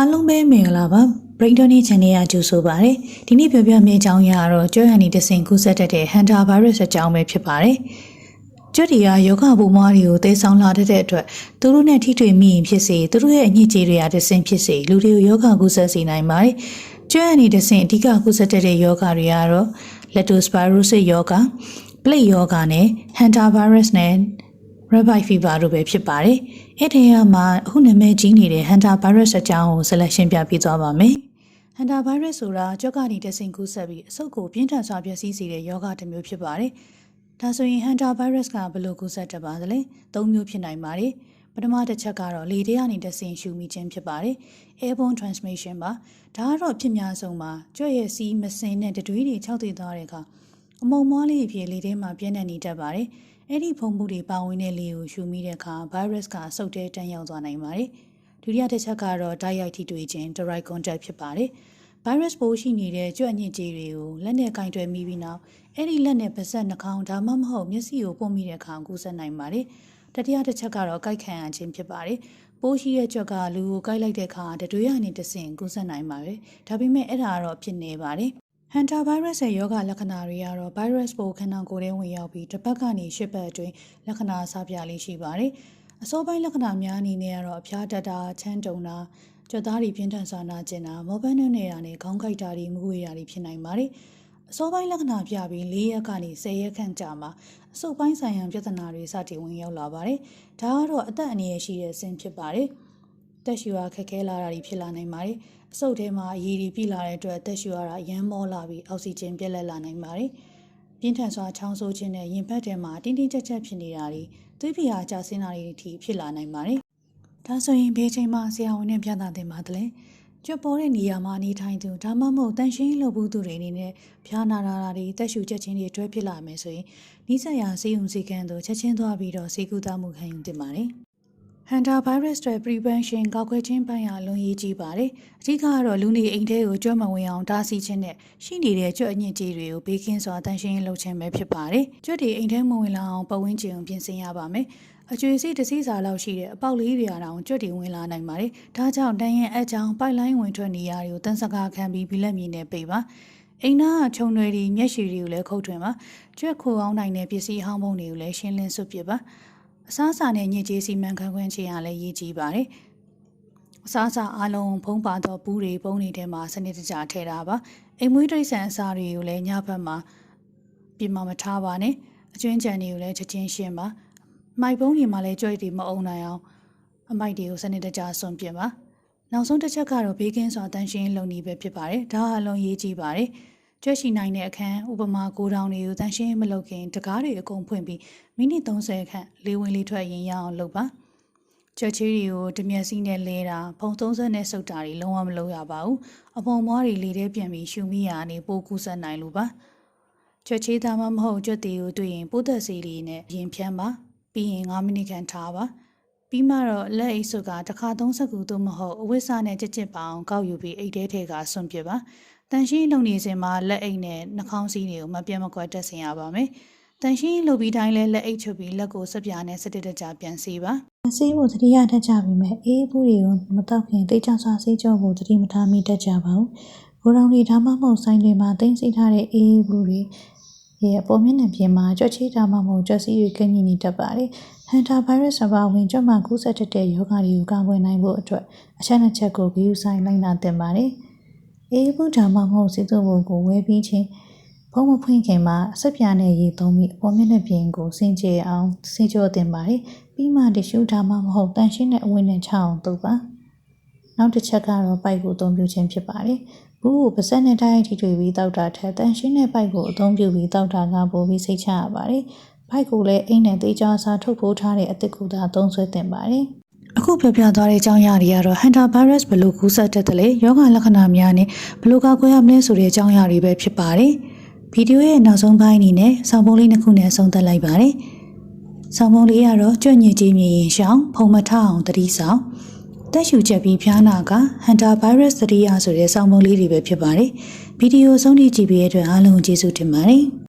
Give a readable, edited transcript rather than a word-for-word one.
အားလုံးပဲမင်္ဂလာပါ Brain Training Channel ကကြိုဆိုပါရစေ။ဒီနေ့ပြောပြမယ့်အကြောင်းအရာကတော့ကြွက်ရန်ဒီတဆင်ကူးစက်တတ်တဲ့ Hunter Virus အကြောင်းပဲဖြစ်ပါတယ်။ကြွက်တွေကယောဂဘုံမွားတွေကိုသေဆောင်လာတဲ့အတွက်သူတို့နဲ့ထိတွေ့မိရင်ဖြစ်စေသူတို့ရဲ့အညစ်အကြေးတွေကတဆင်ဖြစ်စေလူတွေကိုယောဂကူးစက်စေနိုင်ပါတယ်။ကြွက်ရန်ဒီတဆင်အဓိကကူးစက်တတ်တဲ့ယောဂတွေကတော့ Leptospirosis ယောဂ Plague ယောဂနဲ့ Hunter Virus နဲ့ Rabbit Fever တို့ပဲဖြစ်ပါတယ်။အဲ့ဒီမှာအခုနာမည်ကြီးနေတဲ့ Hunter Virus အကြောင်းကိုဆက်လက်ရှင်းပြပေးသွားပါမယ်။ Hunter Virus ဆိုတာကြွက်ကနေတဆင်ကူးစက်ပြီးအဆုတ်ကိုပြင်းထန်စွာပျက်စီးစေတဲ့ယောဂတစ်မျိုးဖြစ်ပါတယ်။ဒါဆိုရင် Hunter Virus ကဘယ်လိုကူးစက်တတ်ပါသလဲ။၃မျိုးဖြစ်နိုင်ပါတယ်။ပထမတစ်ချက်ကတော့လေထဲကနေတဆင်ရှူမိခြင်းဖြစ်ပါတယ်။ Airborne transmission ပါ။ဒါကတော့ဖြစ်များဆုံးပါ။ကြွက်ရဲ့စီးမစင်နဲ့တတွေးတွေခြောက်သွေ့သွားတဲ့အခါအမုံမွားလေးအဖြစ်လေထဲမှာပြန့်နှံ့နေတတ်ပါတယ်။အဲ့ဒီဖုံမှုတွေပါဝင်တဲ့လေကိုရှူမိတဲ့အခါ virus ကအဆုတ်ထဲတန်းရောက်သွားနိုင်ပါတယ်။ဒုတိယတစ်ချက်ကတော့တိုက်ရိုက်ထိတွေ့ခြင်း direct contact ဖြစ်ပါတယ်။ virus ပိုးရှိနေတဲ့ကြွက်ညစ်ကြေးတွေကိုလက်နဲ့ကင်တွယ်မိပြီးနောက်အဲ့ဒီလက်နဲ့ပါးစပ်နှာခေါင်းဒါမှမဟုတ်မျက်စိကိုပို့မိတဲ့အခါကူးစက်နိုင်ပါတယ်။တတိယတစ်ချက်ကတော့ကိုက်ခံရခြင်းဖြစ်ပါတယ်။ပိုးရှိတဲ့ကြွက်ကလူကိုကိုက်လိုက်တဲ့အခါတတွေးရနေတဆင်ကူးစက်နိုင်ပါတယ်။ဒါပေမဲ့အဲ့ဒါကတော့ဖြစ်နေပါတယ်။ Hunter Virus ရဲ့ယောဂလက္ခဏာတွေကတော့ virus ပိုးခန္ဓာကိုယ်ထဲဝင်ရောက်ပြီးတစ်ပတ်ကနေ၈ပတ်အတွင်းလက္ခဏာစပြလေးရှိပါတယ်။အစောပိုင်းလက္ခဏာများအနေနဲ့ကတော့အဖျားတက်တာချမ်းတုံတာကြွက်သားတွေပြင်းထန်စွာနာကျင်တာမောပန်းနှွနေတာနဲ့ခေါင်းကိုက်တာတွေမူဝေတာတွေဖြစ်နိုင်ပါတယ်။အစောပိုင်းလက္ခဏာပြပြီး၄ရက်ကနေ10ရက်ခန့်ကြာမှာအဆုတ်ပိုင်းဆိုင်ရာပြဿနာတွေစတင်ဝင်ရောက်လာပါတယ်။ဒါကတော့အသက်အန္တရာယ်ရှိတဲ့ဆင်းဖြစ်ပါတယ်။တက်ရှူအားခက်ခဲလာတာတွေဖြစ်လာနိုင်ပါတယ်။အဆုတ်ထဲမှာအရည်တွေပြည့်လာတဲ့အတွက်တက်ရှူရတာရမ်းမောလာပြီးအောက်ဆီဂျင်ပြတ်လက်လာနိုင်ပါတယ်။ပြင်းထန်စွာချောင်းဆိုးခြင်းနဲ့ရင်ဘတ်ထဲမှာတင်းတင်းကြပ်ကြပ်ဖြစ်နေတာတွေသွေးဖိအားကျဆင်းတာတွေအထိဖြစ်လာနိုင်ပါတယ်။ဒါဆိုရင်ဘယ်ချိန်မှဆရာဝန်နဲ့ပြသသင့်ပါသလဲ။ကြွက်ပေါ်တဲ့နေရာမှာနေထိုင်သူဒါမှမဟုတ်တန်ရှင်းလုပ်ဘူးသူတွေအနေနဲ့ဖျားနာတာတွေတက်ရှူချက်ချင်းတွေတွဲဖြစ်လာမယ်ဆိုရင်နီးစပ်ရာဆေးရုံဆေးခန်းတို့ချက်ချင်းသွားပြီးတော့ဆေးကုသမှုခံယူသင့်ပါတယ်။ Hunter Virus တွေ prevention ကောက်ခွဲခြင်းပိုင်းဟာလွန်ရေးကြီးပါတယ်။အဓိကကတော့လူနေအိမ်ထဲကိုကြွက်မဝင်အောင်တားဆီးခြင်းနဲ့ရှိနေတဲ့ကြွက်အညစ်အကြေးတွေကိုဘေးကင်းစွာတန်ရှင်းလုပ်ခြင်းပဲဖြစ်ပါတယ်။ကြွက်တွေအိမ်ထဲမဝင်လာအောင်ပတ်ဝန်းကျင်ကိုပြင်ဆင်ရပါမယ်။အကျွေးစိတ်တစ်စီးစာလောက်ရှိတဲ့အပေါက်လေးတွေတောင်ကြွက်တွေဝင်လာနိုင်ပါတယ်။ဒါကြောင့်တန်ရင်အကြောင်ပိုက်လိုင်းဝင်ထွက်နေရတွေကိုတန်းစကားခံပြီးဘီလက်မြေနဲ့ပိတ်ပါ။အိမ်သားကခြုံတွေတွေမျက်ရှည်တွေကိုလည်းခုတ်ထွင်ပါ။ကြွက်ခိုအောင်နိုင်တဲ့ပစ္စည်းဟောင်းပုံတွေကိုလည်းရှင်းလင်းစွပ်ပစ်ပါ။အစားအစာနဲ့ညစ်ကြေးစီမံခန့်ခွဲခြင်းအားလည်းရည်ကြီးပါတယ်။အစားအစာအလုံးဖုံးပါသောဘူးတွေပုံးတွေထဲမှာစနစ်တကျထည့်ထားပါ။အိမ်မွေးတိရစ္ဆာန်အစာတွေကိုလည်းညဘက်မှာပြင်မထားပါနဲ့။အကျွင်းကြံတွေကိုလည်းချက်ချင်းရှင်းပါ။မိုက်ပုံးတွေမှာလည်းကြွက်တွေမအုံနိုင်အောင်အမိုက်တွေကိုစနစ်တကျဆွန့်ပစ်ပါ။နောက်ဆုံးတစ်ချက်ကတော့ဘေးကင်းစွာတန်ရှင်းလုပ်နည်းပဲဖြစ်ပါတယ်။ဒါအလုံးရေးကြီးပါတယ်။ကြွက်ရှိနိုင်တဲ့အခန်းဥပမာကိုတောင်တွေကိုတန်ရှင်းမလုပ်ခင်တကားတွေအကုန်ဖွင့်ပြီးမိနစ်30ခန့်လေဝင်လေထွက်ရင်ရအောင်လုပ်ပါကြွက်ချီးတွေကိုတမျက်စီးနဲ့လဲတာဖုံ30နဲ့စုပ်တာတွေလုံးဝမလုပ်ရပါဘူးအပုံမွားတွေလေထဲပြန်ပြီးရှူမိရာနေပိုးကူးစက်နိုင်လို့ပါကြွက်ချီးသားမဟုတ်ကြွက်တွေကိုတွေ့ရင်ပိုးသက်စီလေးနဲ့ရင်ဖြန်းပါပြီးရင်9မိနစ်ခန့်ထားပါပြီးမှတော့လက်အိတ်စွပ်ကတစ်ခါ30ခုသို့မဟုတ်အဝတ်စားနဲ့ကြစ်ပါအောင်ကောက်ယူပြီးအိတ်ထဲထဲကဆွန့်ပစ်ပါတန်ရှင်းလုံနေစဉ်မှာလက်အိတ်နဲ့နှာခေါင်းစည်းတွေကိုမပြတ်မကွက်တက်ဆင်ရပါမယ်။တန်ရှင်းလုပ်ပြီးတိုင်းလဲလက်အိတ်ချုပ်ပြီးလက်ကိုစပြားနဲ့စတစ်တကြပြန်ဆေးပါ။ဆေးဖို့သတိရတတ်ကြပြီမဲ့အေးဘူးတွေကိုမတောက်ခင်တိတ်ချစွာဆေးကြောဖို့သတိမထားမိတတ်ကြပါဘူး။ကိုယ်တော်တွေဒါမှမဟုတ်ဆိုင်တွေမှာတင်းစိထားတဲ့အေးဘူးတွေရဲ့အပေါ်မျက်နှာပြင်မှာကြွက်ချီဒါမှမဟုတ်ကြွက်စီးတွေကင်းနေတတ်ပါတယ်။ Hunter Virus အပါအဝင်ကြွက်မှကူးစက်တတ်တဲ့ရောဂါတွေကိုကာကွယ်နိုင်ဖို့အတွက်အချက်နှစ်ချက်ကိုဂရုစိုက်လိုက်နာသင့်ပါတယ်။အေးဘူးဒါမှမဟုတ်စီးသူ့ဘုံကိုဝဲပြီးချင်းဖုံးမဖွင့်ခင်မှာအဆက်ပြားနဲ့ရေသုံးပြီးအပေါ်မျက်နှာပြင်ကိုစင်ကြယ်အောင်ဆေးကြောတင်ပါတယ်ပြီးမှတ िश ူးဒါမှမဟုတ်တန်ရှင်းတဲ့အဝတ်နဲ့ချအောင်တုပ်ပါနောက်တစ်ချက်ကတော့ပိုက်ကိုအသုံးပြုခြင်းဖြစ်ပါတယ်ဘူးကိုပါးစပ်နဲ့တိုက်ထိတွေ့ပြီးတောက်တာထက်တန်ရှင်းတဲ့ပိုက်ကိုအသုံးပြုပြီးတောက်တာကပိုပြီးစိတ်ချရပါတယ်ပိုက်ကိုလည်းအိမ်နဲ့သေးချာစာထုတ်ပိုးထားတဲ့အသစ်ကိုသာသုံးဆွဲတင်ပါတယ်အခုပြောပြသွားတဲ့အကြောင်းအရာတွေကတော့ Hunter Virus ဘယ်လိုကူးစက်တတ်တယ်လဲယောဂလက္ခဏာများနဲ့ဘယ်လိုကာကွယ်ရမလဲဆိုတဲ့အကြောင်းအရာတွေပဲဖြစ်ပါတယ်ဗီဒီယိုရဲ့နောက်ဆုံးပိုင်းအနေနဲ့ဆောင်းပုံးလေးနှစ်ခုနဲ့ဆုံးသက်လိုက်ပါတယ်ဆောင်းပုံးလေးကတော့ကြွက်ညစ်ကြေးမြင်ရင်ရှောင်းဖုံမထအောင်တတိဆောင်တက်ရှူချက်ပြီးဖျားနာက Hunter Virus တတိယဆိုတဲ့ဆောင်းပုံးလေးတွေပဲဖြစ်ပါတယ်ဗီဒီယိုဆုံးထိကြည့်ပြီးတဲ့အတွက်အားလုံးကျေးဇူးတင်ပါတယ်